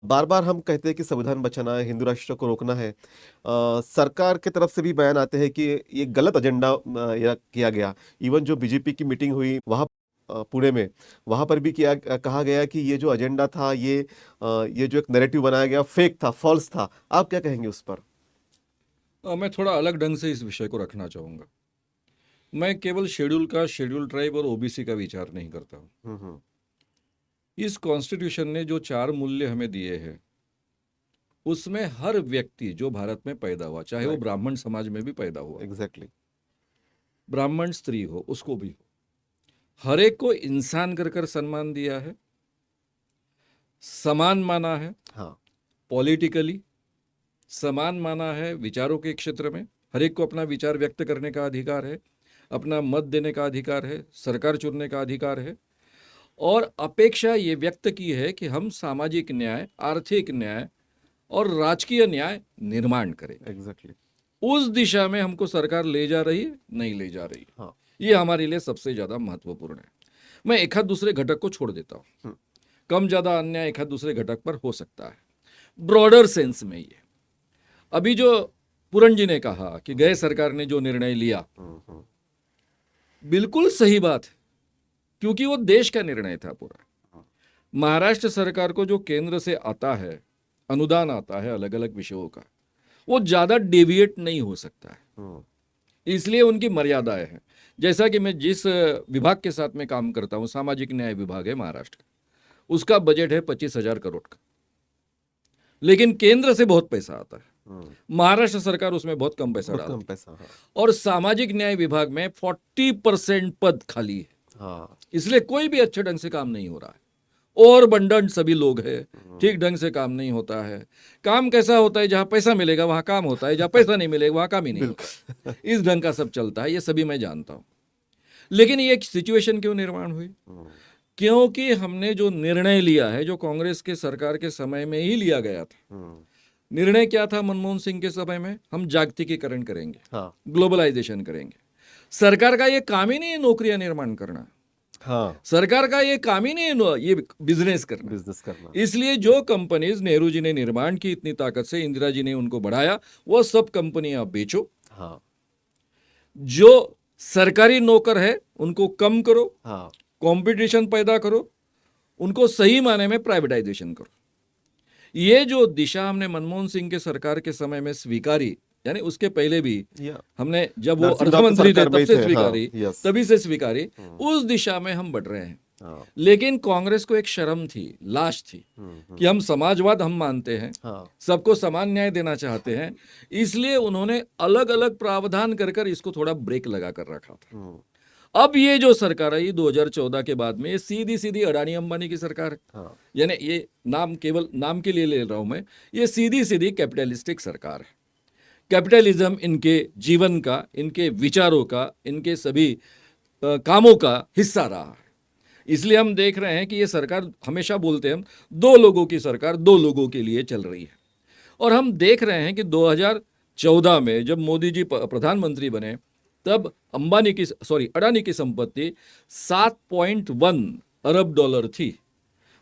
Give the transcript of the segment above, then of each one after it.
बार बार हम कहते हैं कि संविधान बचाना है, हिंदू राष्ट्र को रोकना है। सरकार की तरफ से भी बयान आते हैं कि ये गलत एजेंडा किया गया। इवन जो बीजेपी की मीटिंग हुई वहाँ पुणे में, वहाँ पर भी कहा गया कि ये जो एजेंडा था, ये जो एक नैरेटिव बनाया गया, फेक था, फॉल्स था। आप क्या कहेंगे उस पर? मैं थोड़ा अलग ढंग से इस विषय को रखना चाहूँगा। मैं केवल शेड्यूल ट्राइब और ओबीसी का विचार नहीं करता हूँ। हम्म। इस कॉन्स्टिट्यूशन ने जो 4 मूल्य हमें दिए हैं, उसमें हर व्यक्ति जो भारत में पैदा हुआ, चाहे वो राइट। ब्राह्मण समाज में भी पैदा हुआ, एग्जैक्टली। ब्राह्मण स्त्री हो, उसको भी हो, हर एक को इंसान कर कर सम्मान दिया है, समान माना है, हाँ। पॉलिटिकली समान माना है, विचारों के क्षेत्र में हर एक को अपना विचार व्यक्त करने का अधिकार है, अपना मत देने का अधिकार है, सरकार चुनने का अधिकार है। और अपेक्षा ये व्यक्त की है कि हम सामाजिक न्याय, आर्थिक न्याय और राजकीय न्याय निर्माण करेंगे। एग्जैक्टली। उस दिशा में हमको सरकार ले जा रही है, नहीं ले जा रही है, हाँ। ये हमारे लिए सबसे ज़्यादा महत्वपूर्ण है। मैं एक आध दूसरे घटक को छोड़ देता हूँ, हम्म। कम ज़्यादा अन्याय एक आध दूसरे घटक पर हो सकता है। ब्रॉडर सेंस में ये अभी जो पूरन जी ने कहा कि गए सरकार ने जो निर्णय लिया, हम्म। बिल्कुल सही बात है, क्योंकि वो देश का निर्णय था पूरा। महाराष्ट्र सरकार को जो केंद्र से आता है, अनुदान आता है अलग अलग विषयों का, वो ज़्यादा डेविएट नहीं हो सकता है, हम्म। इसलिए उनकी मर्यादाएं हैं। जैसा कि मैं जिस विभाग के साथ में काम करता हूँ, सामाजिक न्याय विभाग है महाराष्ट्र का, उसका बजट है 25,000 करोड़ का, लेकिन केंद्र से बहुत पैसा आता है, महाराष्ट्र सरकार उसमें बहुत कम पैसा बहुत कम डालती है। पैसा। हाँ। और सामाजिक न्याय विभाग में 40% पद खाली है, हाँ। इसलिए कोई भी अच्छे ढंग से काम नहीं हो रहा है, और बंडन सभी लोग हैं, ठीक ढंग से काम नहीं होता है। काम कैसा होता है, जहाँ पैसा मिलेगा वहाँ काम होता है, जहाँ पैसा नहीं मिलेगा वहाँ काम ही नहीं होता है। इस ढंग का सब चलता है, ये सभी मैं जानता हूँ। लेकिन ये एक सिचुएशन क्यों निर्माण हुई? क्योंकि हमने जो निर्णय लिया है, जो कांग्रेस के सरकार के समय में ही लिया गया था। निर्णय क्या था मनमोहन सिंह के समय में? हम जागतिकीकरण करेंगे, हाँ। ग्लोबलाइजेशन करेंगे। सरकार का ये काम ही नहीं है नौकरियां निर्माण करना, हाँ। सरकार का ये काम ही नहीं है ये बिजनेस करना। बिजनेस करना। इसलिए जो कंपनीज नेहरू जी ने निर्माण की इतनी ताकत से, इंदिरा जी ने उनको बढ़ाया, वो सब कंपनियां बेचो। हाँ। जो सरकारी नौकर है उनको कम करो, हाँ। कंपटीशन पैदा करो, उनको सही माने में प्राइवेटाइजेशन करो। ये जो दिशा हमने मनमोहन सिंह के सरकार के समय में स्वीकारी, यानी उसके पहले भी या हमने, जब वो नरसिम्हा के अर्थमंत्री थे सरकार में तब ही से थे। हाँ। स्वीकारी, यस। तभी से स्वीकारी, उस दिशा में हम बढ़ रहे हैं। हाँ। लेकिन कांग्रेस को एक शर्म थी, लाज थी, कि हम समाजवाद हम मानते हैं, हाँ। सबको समान न्याय देना चाहते हैं, इसलिए उन्होंने अलग अलग प्रावधान कर कर इसको थोड़ा ब्रेक लगा कर रखा था। अब ये जो सरकार आई 2014 के बाद में, ये सीधी सीधी अडानी अंबानी की सरकार है। हाँ। यानी ये नाम केवल नाम के लिए ले रहा हूं मैं, ये सीधी सीधी कैपिटलिस्टिक सरकार है। कैपिटलिज्म इनके जीवन का, इनके विचारों का, इनके सभी कामों का हिस्सा रहा है। इसलिए हम देख रहे हैं कि ये सरकार, हमेशा बोलते हैं हम, 2 लोगों की सरकार 2 लोगों के लिए चल रही है। और हम देख रहे हैं कि 2014 में जब मोदी जी प्रधानमंत्री बने, तब अडानी की संपत्ति 7.1 अरब डॉलर थी।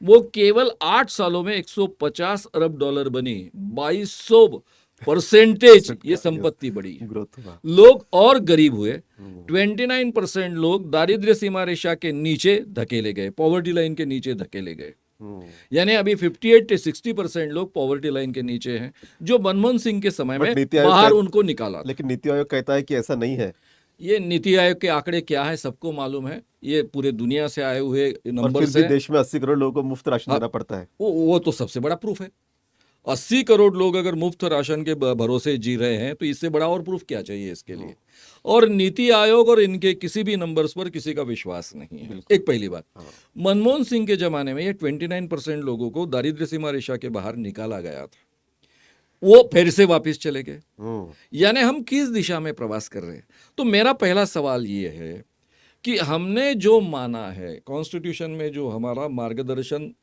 वो केवल 8 सालों में 150 अरब डॉलर बनी, 2200% ये संपत्ति बढ़ी। ग्रोथ हुआ। लोग और गरीब हुए, 29% लोग दारिद्र्य सीमा रेखा के नीचे धकेले गए, पॉवर्टी लाइन के नीचे धकेले गए। यानी अभी 58 से 60% लोग पॉवर्टी लाइन के नीचे हैं, जो मनमोहन सिंह के समय में बाहर उनको निकाला था। लेकिन नीति आयोग कहता है कि ऐसा नहीं है। ये नीति आयोग के आंकड़े क्या है सबको मालूम है, ये पूरे दुनिया से आए हुए नंबर फिर से। भी देश में 80 करोड़ लोगों को मुफ्त राशन देना पड़ता है। वो तो सबसे बड़ा प्रूफ है। 80 करोड़ लोग अगर मुफ्त राशन के भरोसे जी रहे हैं, तो इससे बड़ा और प्रूफ क्या चाहिए इसके लिए? और नीति आयोग और इनके किसी भी नंबर्स पर किसी का विश्वास नहीं है, एक पहली बात। मनमोहन सिंह के जमाने में ये 29% लोगों को दारिद्र्य सीमा रेखा के बाहर निकाला गया था, वो फिर से वापस चले गए। यानी हम किस दिशा में प्रवास कर रहे हैं? तो मेरा पहला सवाल ये है कि हमने जो माना है कॉन्स्टिट्यूशन में, जो हमारा मार्गदर्शन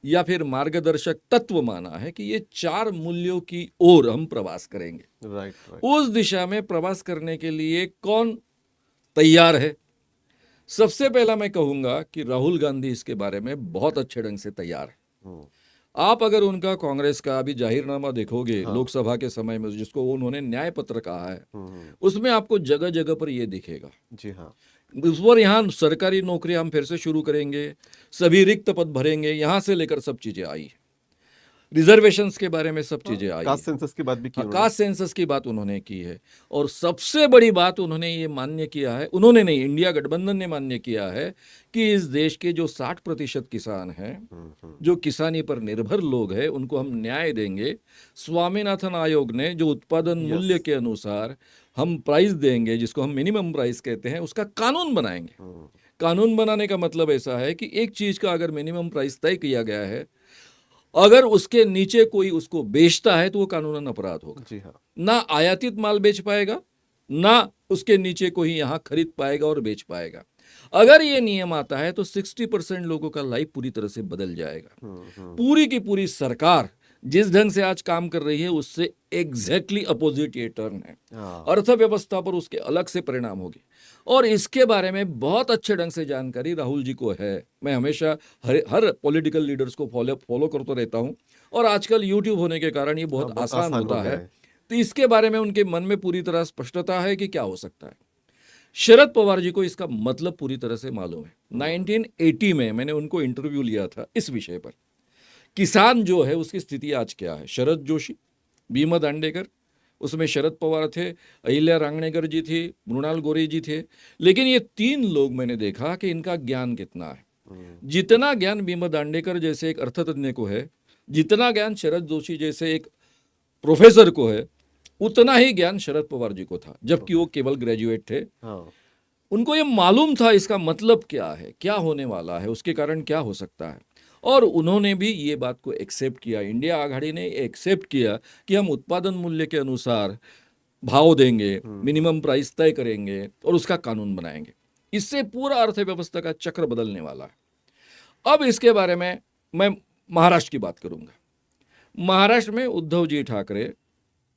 या फिर मार्गदर्शक तत्व माना है कि ये 4 मूल्यों की ओर हम प्रवास करेंगे, राइट। उस दिशा में प्रवास करने के लिए कौन तैयार है? सबसे पहला मैं कहूंगा कि राहुल गांधी इसके बारे में बहुत अच्छे ढंग से तैयार है। आप अगर उनका कांग्रेस का अभी जाहिरनामा देखोगे हाँ। लोकसभा के समय में, जिसको उन्होंने न्याय पत्र कहा है, हम्म, उसमें आपको जगह जगह पर ये दिखेगा। जी हाँ। उस पर यहाँ सरकारी नौकरी हम फिर से शुरू करेंगे, सभी रिक्त पद भरेंगे, यहाँ से लेकर सब चीजें आई। रिजर्वेशंस के बारे में सब चीजें आई कास्ट है। सेंसस की बात भी की हाँ, उन्होंने। कास्ट सेंसस की बात उन्होंने की है। और सबसे बड़ी बात उन्होंने ये मान्य किया है, उन्होंने नहीं, इंडिया गठबंधन ने मान्य किया है कि इस देश के जो 60% किसान हैं, जो किसानी पर निर्भर लोग हैं, उनको हम न्याय देंगे। स्वामीनाथन आयोग ने जो उत्पादन मूल्य के अनुसार हम प्राइस देंगे, जिसको हम मिनिमम प्राइस कहते हैं, उसका कानून बनाएंगे। कानून बनाने का मतलब ऐसा है कि एक चीज का अगर मिनिमम प्राइस तय किया गया है, अगर उसके नीचे कोई उसको बेचता है तो वो कानूनन अपराध होगा। जी हाँ। ना आयातित माल बेच पाएगा, ना उसके नीचे कोई यहां खरीद पाएगा और बेच पाएगा। अगर ये नियम आता है तो 60% लोगों का लाइफ पूरी तरह से बदल जाएगा। पूरी की पूरी सरकार जिस ढंग से आज काम कर रही है उससे एग्जैक्टली अपोजिट ये टर्न है। हाँ। अर्थव्यवस्था पर उसके अलग से परिणाम होगी। और इसके बारे में बहुत अच्छे ढंग से जानकारी राहुल जी को है। मैं हमेशा हर पॉलिटिकल लीडर्स को फॉलो करता रहता हूं, और आजकल यूट्यूब होने के कारण ये बहुत बहुत आसान आसान हो होता गया है। है। तो इसके बारे में उनके मन में पूरी तरह स्पष्टता है कि क्या हो सकता है। शरद पवार जी को इसका मतलब पूरी तरह से मालूम है। 1980 में मैंने उनको इंटरव्यू लिया था इस विषय पर, किसान जो है उसकी स्थिति आज क्या है। शरद जोशी, भीमा दांडेकर, उसमें शरद पवार थे, अहिल्या रांगणेकर जी थी, मृणाल गोरे जी थे। लेकिन ये तीन लोग मैंने देखा कि इनका ज्ञान कितना है। जितना ज्ञान भीमा दांडेकर जैसे एक अर्थतज्ञ को है, जितना ज्ञान शरद जोशी जैसे एक प्रोफेसर को है, उतना ही ज्ञान शरद पवार जी को था, जबकि वो केवल ग्रेजुएट थे। हाँ। उनको ये मालूम था इसका मतलब क्या है, क्या होने वाला है, उसके कारण क्या हो सकता है। और उन्होंने भी ये बात को एक्सेप्ट किया, इंडिया आघाड़ी ने एक्सेप्ट किया कि हम उत्पादन मूल्य के अनुसार भाव देंगे, मिनिमम प्राइस तय करेंगे और उसका कानून बनाएंगे। इससे पूरा अर्थव्यवस्था का चक्र बदलने वाला है। अब इसके बारे में मैं महाराष्ट्र की बात करूंगा। महाराष्ट्र में उद्धव जी ठाकरे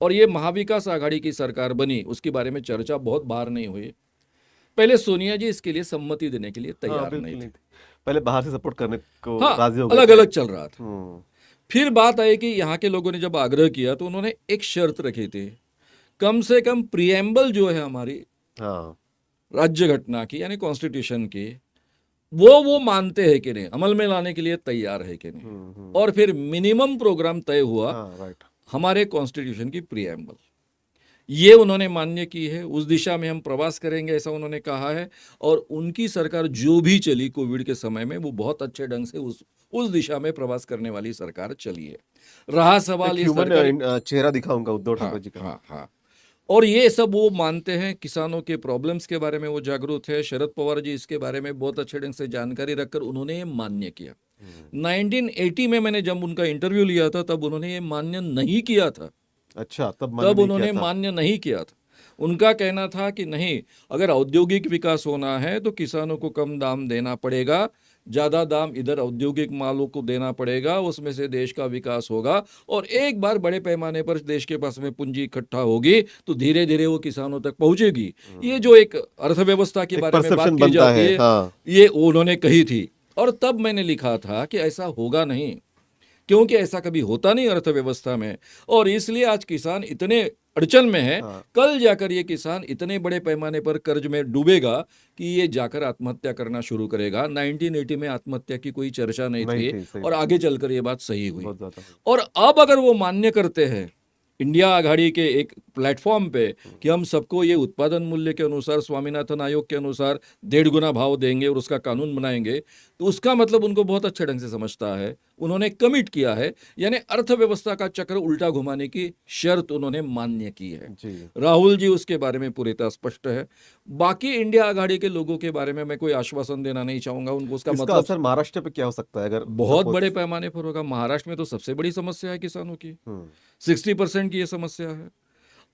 और ये महाविकास आघाड़ी की सरकार बनी, उसके बारे में चर्चा बहुत बाहर नहीं हुई। पहले सोनिया जी इसके लिए सम्मति देने के लिए हाँ, तैयार बिल्कुल नहीं नहीं थे। थे। पहले बाहर से सपोर्ट करने को हाँ, राजी हो गए अलग थे। अलग चल रहा था। हम्म, फिर बात आई कि यहाँ के लोगों ने जब आग्रह किया तो उन्होंने एक शर्त रखी थी, कम से कम प्रिएम्बल जो है हमारी हाँ। राज्य घटना की, यानी कॉन्स्टिट्यूशन की, वो मानते हैं कि नहीं, अमल में लाने के लिए तैयार है कि नहीं। और फिर मिनिमम प्रोग्राम तय हुआ, हाँ, राइट। हमारे कॉन्स्टिट्यूशन की प्रिएम्बल, ये उन्होंने मान्य की है। उस दिशा में हम प्रवास करेंगे ऐसा उन्होंने कहा है। और उनकी सरकार जो भी चली कोविड के समय में, वो बहुत अच्छे ढंग से उस दिशा में प्रवास करने वाली सरकार चली है। रहा एक सवाल ये ह्यूमन सरकारी, चेहरा दिखा उनका, उद्धव हाँ ठाकरे जी का। हाँ हाँ, और ये सब वो मानते हैं, किसानों के प्रॉब्लम्स के बारे में वो जागरूक है। शरद पवार जी इसके बारे में बहुत अच्छे ढंग से जानकारी रखकर उन्होंने ये मान्य किया। 1980 में मैंने जब उनका इंटरव्यू लिया था तब उन्होंने ये मान्य नहीं किया था। अच्छा, तब मान्य तब नहीं किया उन्होंने था। मान्य नहीं किया था। उनका कहना था कि नहीं, अगर औद्योगिक विकास होना है तो किसानों को कम दाम देना पड़ेगा, ज्यादा दाम इधर औद्योगिक मालों को देना पड़ेगा, उसमें से देश का विकास होगा। और एक बार बड़े पैमाने पर देश के पास में पूंजी इकट्ठा होगी तो धीरे धीरे वो किसानों तक पहुंचेगी। ये जो एक अर्थव्यवस्था के एक बारे में बात परसेप्शन की बनता जाती है। है, हाँ। ये उन्होंने कही थी। और तब मैंने लिखा था कि ऐसा होगा नहीं, क्योंकि ऐसा कभी होता नहीं अर्थव्यवस्था में। और इसलिए आज किसान इतने अड़चन में है, हाँ। कल जाकर ये किसान इतने बड़े पैमाने पर कर्ज में डूबेगा कि ये जाकर आत्महत्या करना शुरू करेगा। 1980 में आत्महत्या की कोई चर्चा नहीं नहीं थी, थी, सही और आगे चलकर ये बात सही हुई। बहुत ज्यादा। और अब अगर वो मान्य करते हैं इंडिया आघाड़ी के एक प्लेटफॉर्म पे कि हम सबको ये उत्पादन मूल्य के अनुसार, स्वामीनाथन आयोग के अनुसार 1.5 गुना भाव देंगे और उसका कानून बनाएंगे, तो उसका मतलब उनको बहुत अच्छे ढंग से समझता है। उन्होंने कमिट किया है, यानी अर्थव्यवस्था का चक्र उल्टा घुमाने की शर्त उन्होंने मान्य की है। जी। राहुल जी उसके बारे में पूरी तरह स्पष्ट है। बाकी इंडिया आघाड़ी के लोगों के बारे में मैं कोई आश्वासन देना नहीं चाहूंगा उनको। उसका इसका मतलब असर महाराष्ट्र पे क्या हो सकता है अगर बहुत suppose- बड़े पैमाने पर होगा। महाराष्ट्र में तो सबसे बड़ी समस्या है किसानों की, हम्म, 60% की ये समस्या है।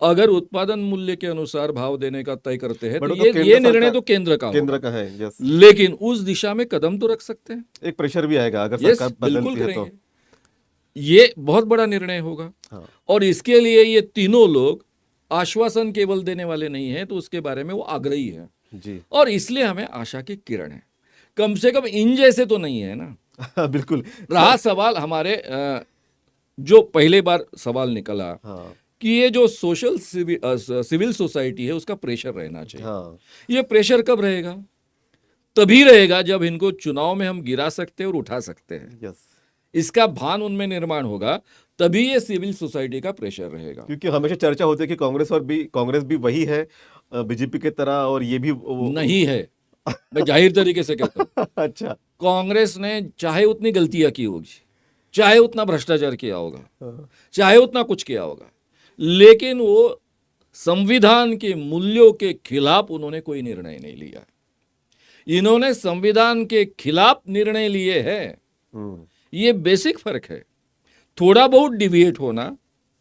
अगर उत्पादन मूल्य के अनुसार भाव देने का तय करते हैं तो बट वो तो ये केंद्र निर्णय सरकार- तो केंद्र का केंद्र होगा, का है। यस। लेकिन उस दिशा में कदम तो रख सकते हैं। एक प्रेशर भी आएगा अगर यस, सरकार बिल्कुल बदलती है तो। करेंगे। ये बहुत बड़ा निर्णय होगा। हाँ। और इसके लिए ये तीनों लोग आश्वासन केवल देने वाले नहीं हैं, तो उसके बारे में वो आग्रही है। जी। और इसलिए हमें आशा की किरण है। कम से कम इन जैसे तो नहीं है ना। बिल्कुल। रहा सवाल हमारे जो पहले बार सवाल निकला हाँ, कि ये जो सोशल सिविल सोसाइटी है उसका प्रेशर रहना चाहिए। हाँ, ये प्रेशर कब रहेगा? तभी रहेगा जब इनको चुनाव में हम गिरा सकते हैं और उठा सकते हैं। यस। इसका भान उनमें निर्माण होगा, तभी ये सिविल सोसाइटी का प्रेशर रहेगा। क्योंकि हमेशा चर्चा होती है कि कांग्रेस भी वही है बीजेपी की तरह, और ये भी नहीं है, मैं जाहिर तरीके से कहता हूं। अच्छा। कांग्रेस ने चाहे उतनी गलतियां की होगी, चाहे उतना भ्रष्टाचार किया होगा, हाँ, चाहे उतना कुछ किया होगा, लेकिन वो संविधान के मूल्यों के खिलाफ उन्होंने कोई निर्णय नहीं लिया। इन्होंने संविधान के खिलाफ निर्णय लिए हैं। हम्म, ये बेसिक फर्क है। थोड़ा बहुत डिविएट होना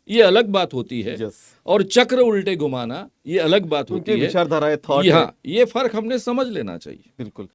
ये अलग बात होती है, यस। और चक्र उल्टे घुमाना ये अलग बात उनके होती है। विचारधाराएं, थॉट है। यहाँ ये फर्क हमने समझ लेना चाहिए। बिल्कुल।